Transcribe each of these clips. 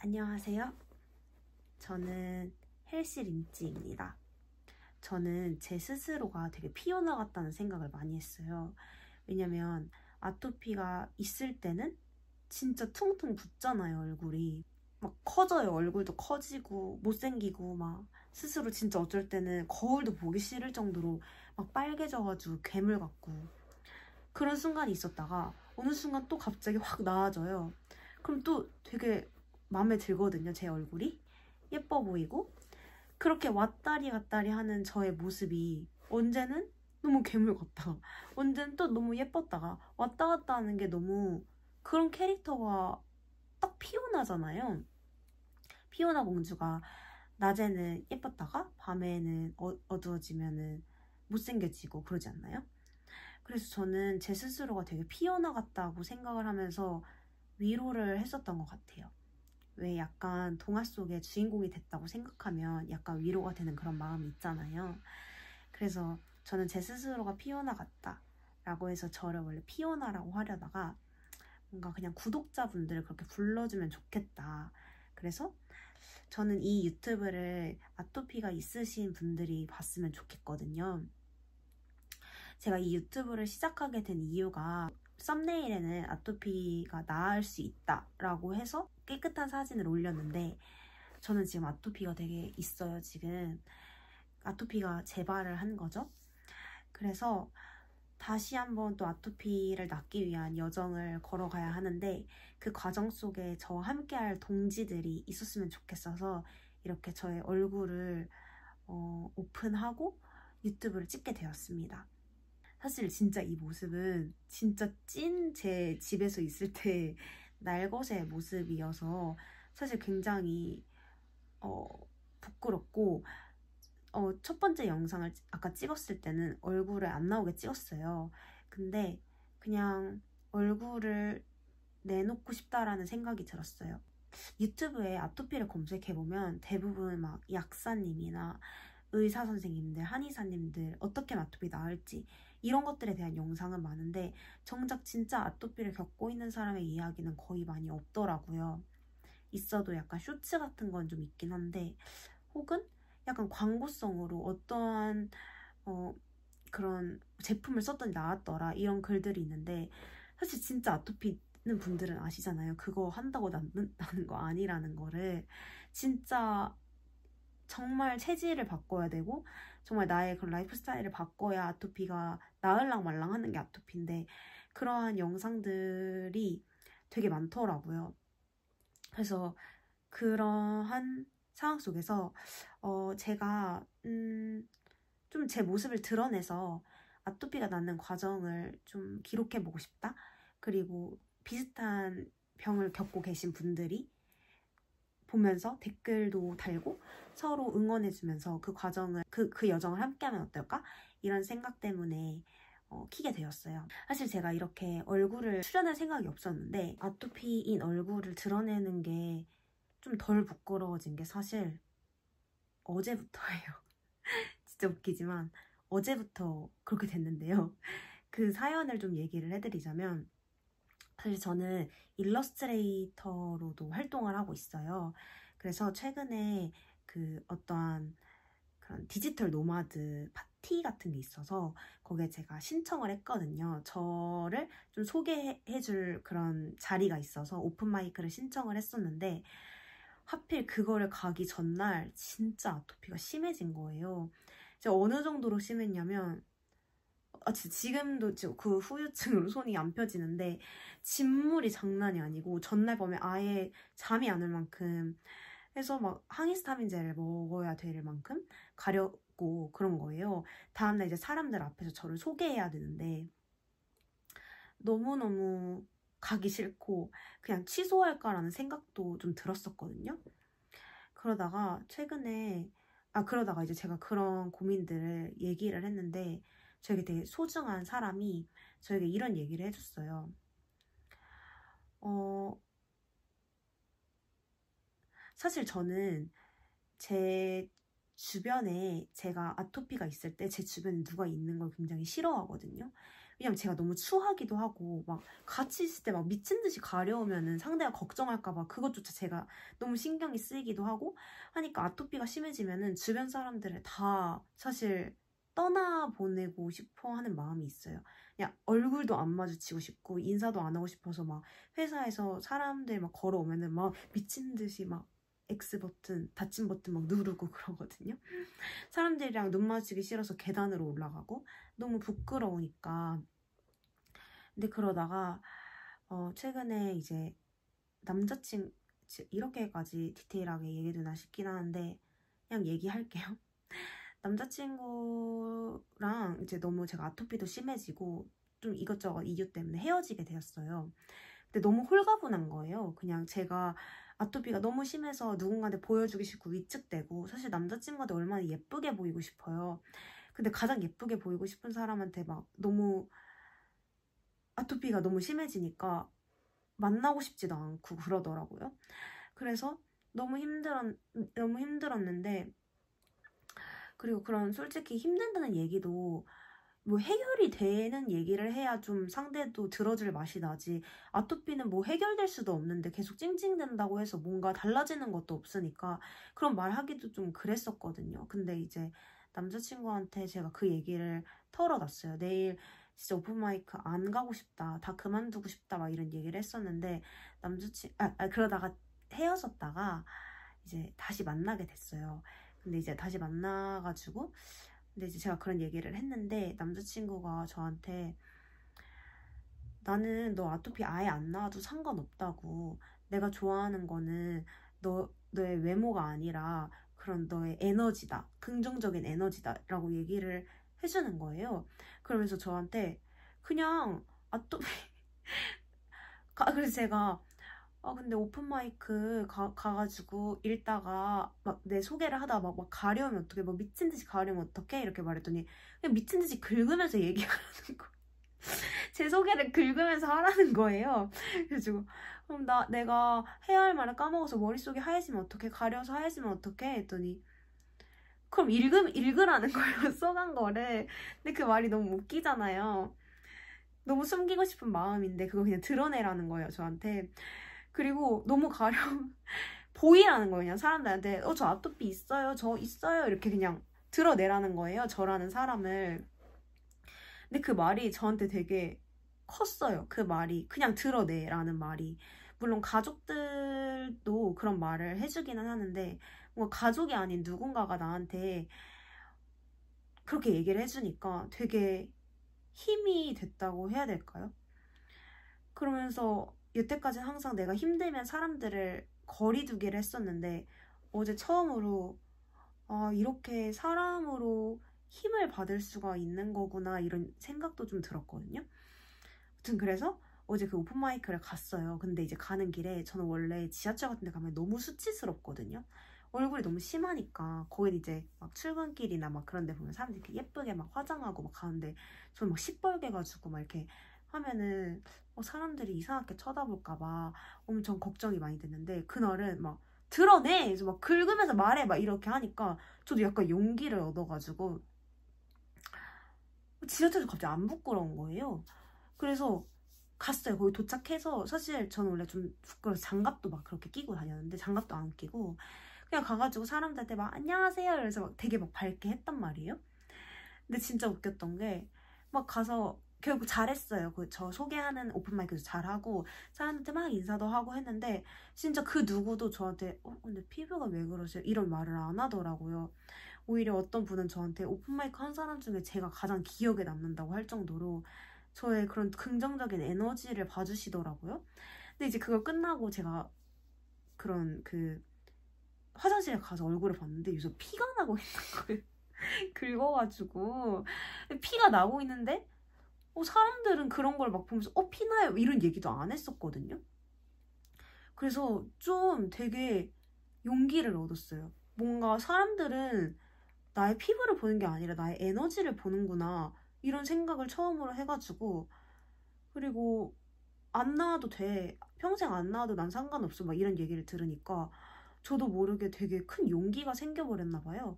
안녕하세요. 저는 헬시림찌입니다. 저는 제 스스로가 되게 피어나 같다는 생각을 많이 했어요. 왜냐면 아토피가 있을 때는 진짜 퉁퉁 붓잖아요, 얼굴이. 막 커져요. 얼굴도 커지고 못생기고 막 스스로 진짜 어쩔 때는 거울도 보기 싫을 정도로 막 빨개져가지고 괴물 같고 그런 순간이 있었다가 어느 순간 또 갑자기 확 나아져요. 그럼 또 되게 마음에 들거든요, 제 얼굴이. 예뻐 보이고. 그렇게 왔다리 갔다리 하는 저의 모습이 언제는 너무 괴물 같다가 언제는 또 너무 예뻤다가 왔다 갔다 하는 게 너무 그런 캐릭터가 딱 피오나잖아요. 피오나 공주가 낮에는 예뻤다가 밤에는 어두워지면은 못생겨지고 그러지 않나요? 그래서 저는 제 스스로가 되게 피오나 같다고 생각을 하면서 위로를 했었던 것 같아요. 왜 약간 동화 속의 주인공이 됐다고 생각하면 약간 위로가 되는 그런 마음이 있잖아요. 그래서 저는 제 스스로가 피오나 같다 라고 해서 저를 원래 피오나라고 하려다가 뭔가 그냥 구독자분들을 그렇게 불러주면 좋겠다. 그래서 저는 이 유튜브를 아토피가 있으신 분들이 봤으면 좋겠거든요. 제가 이 유튜브를 시작하게 된 이유가 썸네일에는 아토피가 나을 수 있다 라고 해서 깨끗한 사진을 올렸는데 저는 지금 아토피가 되게 있어요. 지금 아토피가 재발을 한 거죠. 그래서 다시 한번 또 아토피를 낫기 위한 여정을 걸어가야 하는데 그 과정 속에 저와 함께할 동지들이 있었으면 좋겠어서 이렇게 저의 얼굴을 오픈하고 유튜브를 찍게 되었습니다. 사실 진짜 이 모습은 진짜 찐 제 집에서 있을 때 날것의 모습이어서 사실 굉장히 부끄럽고 첫 번째 영상을 아까 찍었을 때는 얼굴을 안 나오게 찍었어요. 근데 그냥 얼굴을 내놓고 싶다라는 생각이 들었어요. 유튜브에 아토피를 검색해보면 대부분 막 약사님이나 의사 선생님들, 한의사님들 어떻게 아토피 나을지 이런 것들에 대한 영상은 많은데 정작 진짜 아토피를 겪고 있는 사람의 이야기는 거의 많이 없더라고요. 있어도 약간 쇼츠 같은 건 좀 있긴 한데 혹은 약간 광고성으로 어떠한 그런 제품을 썼더니 나았더라 이런 글들이 있는데 사실 진짜 아토피 있는 분들은 아시잖아요. 그거 한다고 나는 거 아니라는 거를. 진짜 정말 체질을 바꿔야 되고 정말 나의 그런 라이프 스타일을 바꿔야 아토피가 나을랑 말랑 하는 게 아토피인데 그러한 영상들이 되게 많더라고요. 그래서 그러한 상황 속에서 제가 좀 제 모습을 드러내서 아토피가 낫는 과정을 좀 기록해보고 싶다. 그리고 비슷한 병을 겪고 계신 분들이 보면서 댓글도 달고 서로 응원해주면서 그 과정을 그 여정을 함께하면 어떨까? 이런 생각 때문에 키게 되었어요. 사실 제가 이렇게 얼굴을 출연할 생각이 없었는데 아토피인 얼굴을 드러내는 게 좀 덜 부끄러워진 게 사실 어제부터예요. 진짜 웃기지만 어제부터 그렇게 됐는데요. 그 사연을 좀 얘기를 해드리자면 사실 저는 일러스트레이터로도 활동을 하고 있어요. 그래서 최근에 그 어떠한 그런 디지털 노마드 파티 같은 게 있어서 거기에 제가 신청을 했거든요. 저를 좀 소개해줄 그런 자리가 있어서 오픈마이크를 신청을 했었는데 하필 그거를 가기 전날 진짜 아토피가 심해진 거예요. 제가 어느 정도로 심했냐면 지금도 그 후유증으로 손이 안 펴지는데 진물이 장난이 아니고 전날 밤에 아예 잠이 안 올 만큼 해서 막 항히스타민제를 먹어야 될 만큼 가렵고 그런 거예요. 다음날 이제 사람들 앞에서 저를 소개해야 되는데 너무너무 가기 싫고 그냥 취소할까라는 생각도 좀 들었었거든요. 그러다가 최근에 그러다가 이제 제가 그런 고민들을 얘기를 했는데 저에게 되게 소중한 사람이 저에게 이런 얘기를 해줬어요. 사실 저는 제 주변에 제가 아토피가 있을 때 제 주변에 누가 있는 걸 굉장히 싫어하거든요. 왜냐면 제가 너무 추하기도 하고 막 같이 있을 때 막 미친 듯이 가려우면은 상대가 걱정할까봐 그것조차 제가 너무 신경이 쓰이기도 하고 하니까 아토피가 심해지면은 주변 사람들을 다 사실 떠나보내고 싶어 하는 마음이 있어요. 그냥 얼굴도 안 마주치고 싶고 인사도 안 하고 싶어서 막 회사에서 사람들 막 걸어오면은 막 미친 듯이 막 X 버튼, 닫힌 버튼 막 누르고 그러거든요. 사람들이랑 눈 마주치기 싫어서 계단으로 올라가고 너무 부끄러우니까. 근데 그러다가 최근에 이제 남자친구, 이렇게까지 디테일하게 얘기해도나 싶긴 하는데 그냥 얘기할게요. 남자친구랑 이제 너무 제가 아토피도 심해지고 좀 이것저것 이유 때문에 헤어지게 되었어요. 근데 너무 홀가분한 거예요. 그냥 제가 아토피가 너무 심해서 누군가한테 보여주기 싫고 위축되고 사실 남자친구한테 얼마나 예쁘게 보이고 싶어요. 근데 가장 예쁘게 보이고 싶은 사람한테 막 너무 아토피가 너무 심해지니까 만나고 싶지도 않고 그러더라고요. 그래서 너무 힘들었는데 그리고 그런 솔직히 힘든다는 얘기도 뭐 해결이 되는 얘기를 해야 좀 상대도 들어줄 맛이 나지. 아토피는 뭐 해결될 수도 없는데 계속 찡찡댄다고 해서 뭔가 달라지는 것도 없으니까 그런 말 하기도 좀 그랬었거든요. 근데 이제 남자친구한테 제가 그 얘기를 털어놨어요. 내일 진짜 오픈마이크 안 가고 싶다. 다 그만두고 싶다. 막 이런 얘기를 했었는데 그러다가 헤어졌다가 이제 다시 만나게 됐어요. 근데 이제 다시 만나가지고 근데 이제 제가 그런 얘기를 했는데 남자친구가 저한테 나는 너 아토피 아예 안 나와도 상관없다고. 내가 좋아하는 거는 너의 외모가 아니라 그런 너의 에너지다. 긍정적인 에너지다. 라고 얘기를 해주는 거예요. 그러면서 저한테 그냥 아토피 그래서 제가 근데 오픈마이크 가가지고 읽다가 막 내 소개를 하다가 막 가려우면 어떡해? 뭐 미친 듯이 가려우면 어떡해? 이렇게 말했더니 그냥 미친 듯이 긁으면서 얘기하라는 거. 제 소개를 긁으면서 하라는 거예요. 그래가지고 그럼 내가 해야 할 말을 까먹어서 머릿속이 하얘지면 어떡해? 가려서 하얘지면 어떡해? 했더니 그럼 읽으라는 거예요. 써간 거를. 근데 그 말이 너무 웃기잖아요. 너무 숨기고 싶은 마음인데 그거 그냥 드러내라는 거예요. 저한테. 그리고 너무 보이라는 거예요. 그냥 사람들한테 저 아토피 있어요. 저 있어요. 이렇게 그냥 드러내라는 거예요. 저라는 사람을. 근데 그 말이 저한테 되게 컸어요. 그 말이. 그냥 드러내라는 말이. 물론 가족들도 그런 말을 해주기는 하는데 뭔가 가족이 아닌 누군가가 나한테 그렇게 얘기를 해주니까 되게 힘이 됐다고 해야 될까요? 그러면서 여태까지는 항상 내가 힘들면 사람들을 거리두기를 했었는데 어제 처음으로 이렇게 사람으로 힘을 받을 수가 있는 거구나 이런 생각도 좀 들었거든요. 아무튼 그래서 어제 그 오픈마이크를 갔어요. 근데 이제 가는 길에 저는 원래 지하철 같은 데 가면 너무 수치스럽거든요. 얼굴이 너무 심하니까 거긴 이제 막 출근길이나 막 그런 데 보면 사람들이 이렇게 예쁘게 막 화장하고 막 가는데 저는 막 시뻘게 가지고 막 이렇게 하면은 사람들이 이상하게 쳐다볼까봐 엄청 걱정이 많이 됐는데 그날은 막 드러내! 그래서 막 긁으면서 말해! 막 이렇게 하니까 저도 약간 용기를 얻어가지고 지하철에서 갑자기 안 부끄러운 거예요. 그래서 갔어요. 거기 도착해서 사실 저는 원래 좀 부끄러워서 장갑도 막 그렇게 끼고 다녔는데 장갑도 안 끼고 그냥 가가지고 사람들한테 막 안녕하세요 이러면서 막 되게 막 밝게 했단 말이에요. 근데 진짜 웃겼던 게 막 가서 결국 잘했어요. 저 소개하는 오픈마이크도 잘하고 사람한테 막 인사도 하고 했는데 진짜 그 누구도 저한테 근데 피부가 왜 그러세요? 이런 말을 안 하더라고요. 오히려 어떤 분은 저한테 오픈마이크 한 사람 중에 제가 가장 기억에 남는다고 할 정도로 저의 그런 긍정적인 에너지를 봐주시더라고요. 근데 이제 그걸 끝나고 제가 그런 화장실에 가서 얼굴을 봤는데 여기서 피가 나고 있는 거예요. 긁어가지고 피가 나고 있는데 사람들은 그런 걸 막 보면서 피나요? 이런 얘기도 안 했었거든요. 그래서 좀 되게 용기를 얻었어요. 뭔가 사람들은 나의 피부를 보는 게 아니라 나의 에너지를 보는구나 이런 생각을 처음으로 해가지고 그리고 안 나와도 돼. 평생 안 나와도 난 상관없어. 막 이런 얘기를 들으니까 저도 모르게 되게 큰 용기가 생겨버렸나 봐요.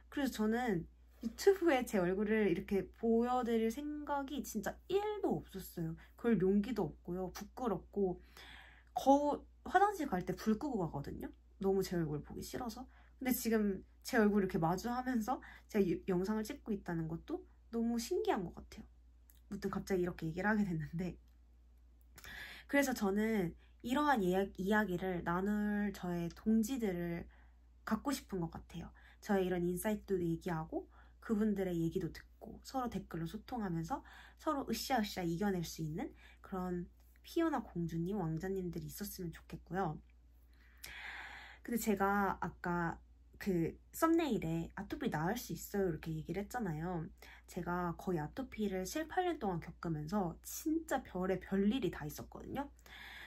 그래서 저는 유튜브에 제 얼굴을 이렇게 보여드릴 생각이 진짜 1도 없었어요. 그럴 용기도 없고요. 부끄럽고 화장실 갈 때 불 끄고 가거든요. 너무 제 얼굴 보기 싫어서. 근데 지금 제 얼굴 이렇게 마주하면서 제가 영상을 찍고 있다는 것도 너무 신기한 것 같아요. 무튼 갑자기 이렇게 얘기를 하게 됐는데, 그래서 저는 이러한 이야기를 나눌 저의 동지들을 갖고 싶은 것 같아요. 저의 이런 인사이트도 얘기하고 그분들의 얘기도 듣고 서로 댓글로 소통하면서 서로 으쌰으쌰 이겨낼 수 있는 그런 피오나 공주님, 왕자님들이 있었으면 좋겠고요. 근데 제가 아까 그 썸네일에 아토피 나을 수 있어요 이렇게 얘기를 했잖아요. 제가 거의 아토피를 7, 8년 동안 겪으면서 진짜 별일이 다 있었거든요.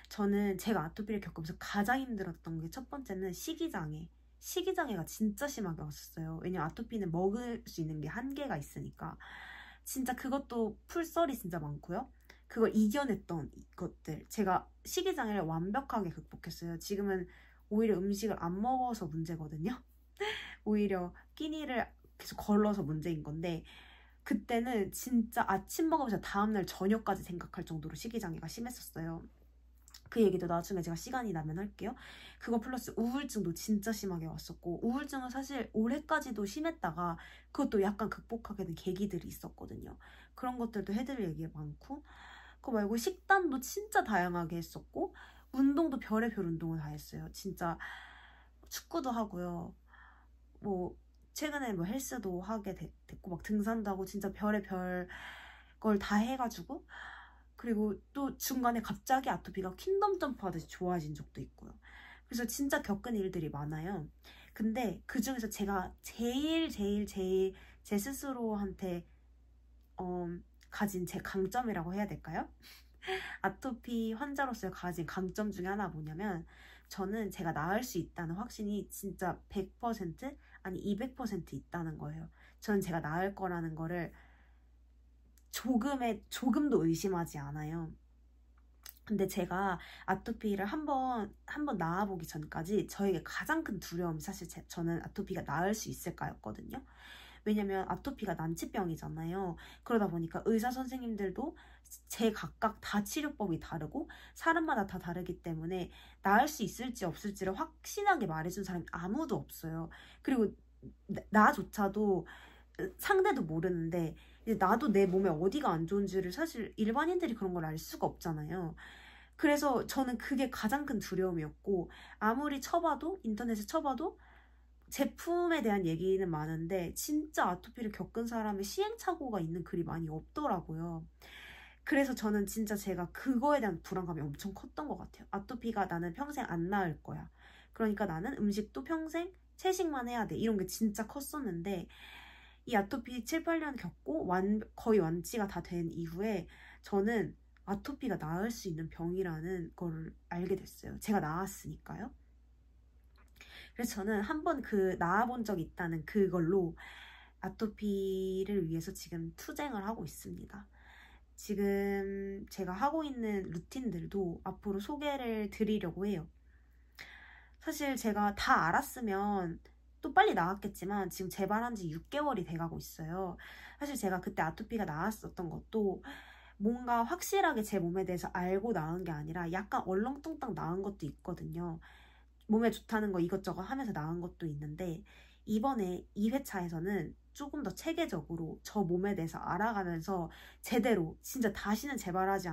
저는 제가 아토피를 겪으면서 가장 힘들었던 게 첫 번째는 시기장애가 진짜 심하게 왔었어요. 왜냐면 아토피는 먹을 수 있는 게 한계가 있으니까. 진짜 그것도 풀썰이 진짜 많고요. 그걸 이겨냈던 것들, 제가 시기장애를 완벽하게 극복했어요. 지금은 오히려 음식을 안 먹어서 문제거든요. 오히려 끼니를 계속 걸러서 문제인 건데, 그때는 진짜 아침 먹으면서 다음날 저녁까지 생각할 정도로 시기장애가 심했었어요. 그 얘기도 나중에 제가 시간이 나면 할게요. 그거 플러스 우울증도 진짜 심하게 왔었고, 우울증은 사실 올해까지도 심했다가 그것도 약간 극복하게 된 계기들이 있었거든요. 그런 것들도 해드릴 얘기가 많고, 그거 말고 식단도 진짜 다양하게 했었고, 운동도 별의별 운동을 다 했어요. 진짜 축구도 하고요. 뭐 최근에 뭐 헬스도 하게 됐고, 막 등산도 하고, 진짜 별의별 걸 다 해가지고, 그리고 또 중간에 갑자기 아토피가 킹덤 점프 하듯이 좋아진 적도 있고요. 그래서 진짜 겪은 일들이 많아요. 근데 그 중에서 제가 제일 제 스스로한테 가진 제 강점이라고 해야 될까요? 아토피 환자로서 가진 강점 중에 하나 뭐냐면, 저는 제가 나을 수 있다는 확신이 진짜 100% 아니 200% 있다는 거예요. 저는 제가 나을 거라는 거를 조금도 의심하지 않아요. 근데 제가 아토피를 한번 나아보기 전까지 저에게 가장 큰 두려움이 사실 저는 아토피가 나을 수 있을까였거든요. 왜냐면 아토피가 난치병이잖아요. 그러다 보니까 의사 선생님들도 각각 다 치료법이 다르고 사람마다 다 다르기 때문에 나을 수 있을지 없을지를 확신하게 말해준 사람이 아무도 없어요. 그리고 나조차도 상대도 모르는데 나도 내 몸에 어디가 안 좋은지를 사실 일반인들이 그런 걸 알 수가 없잖아요. 그래서 저는 그게 가장 큰 두려움이었고, 아무리 인터넷에 쳐봐도 제품에 대한 얘기는 많은데 진짜 아토피를 겪은 사람의 시행착오가 있는 글이 많이 없더라고요. 그래서 저는 진짜 제가 그거에 대한 불안감이 엄청 컸던 것 같아요. 아토피가 나는 평생 안 나을 거야. 그러니까 나는 음식도 평생 채식만 해야 돼. 이런 게 진짜 컸었는데, 이 아토피 7, 8년 겪고 거의 완치가 다 된 이후에 저는 아토피가 나을 수 있는 병이라는 걸 알게 됐어요. 제가 나았으니까요. 그래서 저는 한번 나아본 적이 있다는 그걸로 아토피를 위해서 지금 투쟁을 하고 있습니다. 지금 제가 하고 있는 루틴들도 앞으로 소개를 드리려고 해요. 사실 제가 다 알았으면 또 빨리 나았겠지만 지금 재발한 지 6개월이 돼가고 있어요. 사실 제가 그때 아토피가 나았었던 것도 뭔가 확실하게 제 몸에 대해서 알고 나은 게 아니라 약간 얼렁뚱땅 나은 것도 있거든요. 몸에 좋다는 거 이것저것 하면서 나은 것도 있는데, 이번에 2회차에서는 조금 더 체계적으로 저 몸에 대해서 알아가면서 제대로 진짜 다시는 재발하지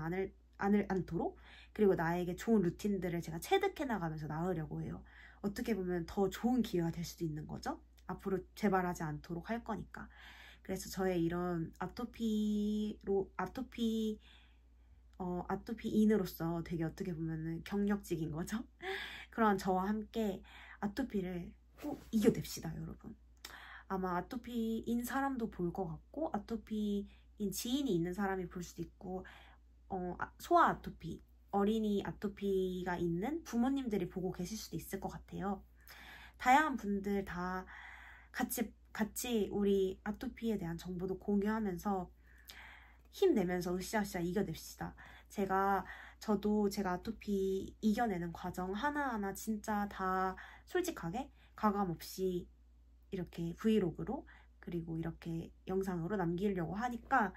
않도록, 그리고 나에게 좋은 루틴들을 제가 체득해 나가면서 나으려고 해요. 어떻게 보면 더 좋은 기회가 될 수도 있는 거죠. 앞으로 재발하지 않도록 할 거니까. 그래서 저의 이런 아토피인으로서 되게 어떻게 보면은 경력직인 거죠. 그런 저와 함께 아토피를 꼭 이겨냅시다, 여러분. 아마 아토피인 사람도 볼 것 같고, 아토피인 지인이 있는 사람이 볼 수도 있고, 소아 아토피, 어린이 아토피가 있는 부모님들이 보고 계실 수도 있을 것 같아요. 다양한 분들 다 같이 우리 아토피에 대한 정보도 공유하면서 힘내면서 으쌰으쌰 이겨냅시다. 저도 제가 아토피 이겨내는 과정 하나하나 진짜 다 솔직하게 가감 없이 이렇게 브이로그로 그리고 이렇게 영상으로 남기려고 하니까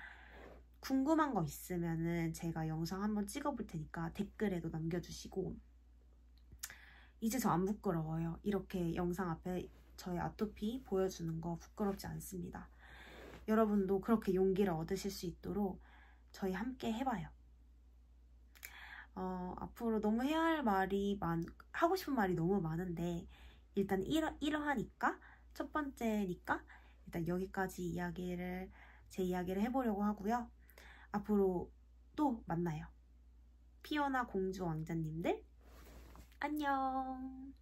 궁금한 거 있으면은 제가 영상 한번 찍어볼 테니까 댓글에도 남겨주시고, 이제 저 안 부끄러워요. 이렇게 영상 앞에 저의 아토피 보여주는 거 부끄럽지 않습니다. 여러분도 그렇게 용기를 얻으실 수 있도록 저희 함께 해봐요. 앞으로 너무 해야 할 말이 하고 싶은 말이 너무 많은데, 일단 이러하니까, 첫 번째니까 일단 여기까지 제 이야기를 해보려고 하고요. 앞으로 또 만나요. 피오나 공주 왕자님들, 안녕.